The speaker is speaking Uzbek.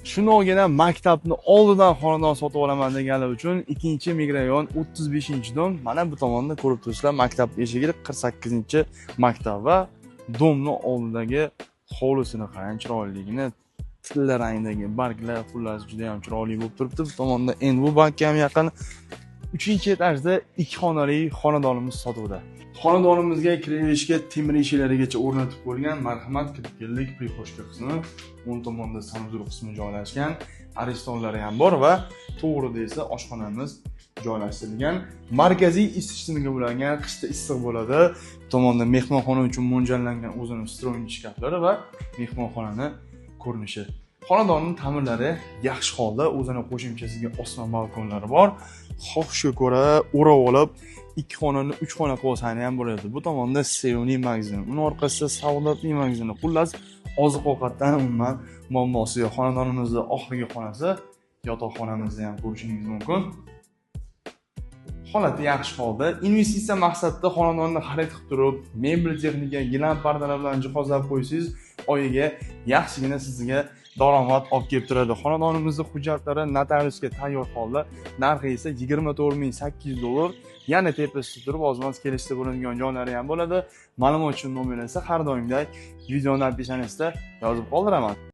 Shunogina maktabni oldidan xonadon sotib olaman deganlar uchun ikkinchi migrayon 35-dom. Mana bu tomonda ko'rib turibsizlar, maktab eshigi 48-maktab va domni oldidagi hovlisini qarang, chiroyliligini, tilla rangdagi barglar, xullas juda ham chiroyli bo'lib turibdi. Bu tomonda endi bu bankka ham yaqin 3-etajda 2 xonali xonadonimiz sotuvda. Xonadonimizga kiraverishga temir eshiklarigacha o'rnatib qo'yilgan marhamat kirib keldik pripochka qismi. O'ng tomonda sanudur qismi joylashgan, aristonlari ham bor va to'g'rida esa oshxonamiz joylashtirilgan. Markaziy isitishga bo'lingan, qishda issiq bo'ladi. Bu tomonda mehmonxona uchun mo'ljallangan o'zini stroyniy shkaflari va mehmonxonani ko'rinishi. Xonadonning ta'mirlari yaxshi holda, o'zini qo'shimchasiga osma balkonlari bor. Xohishga ko'ra o'rab olib 2 xonani 3 xona qilsani ham bo'ladi. Bu tomonda Seoniy magazin, uning orqasida Savlatli magazini. Xullas, oziq-ovqatdan umuman muammosi yo'q. Xonadonimizning oxirgi xonasi yotoqxonamizni ham ko'rishingiz mumkin. Holati yaxshi holda. Investitsiya maqsadida xonadonni xarid qilib turib, mebel texnika, gilam pardalar bilan jihozlab qo'ysangiz, oyiga yaxshigina sizga daromad olib kelib turadi. Xonadonimizning hujjatlari notariusga tayyor holda. Narxi esa $24,800. Yana tepasida turib, ozmoz kelishda bo'ladigan joylari ham bo'ladi. Ma'lumot uchun nomer esa har doimdek videoning opishonasida yozib qoldiraman.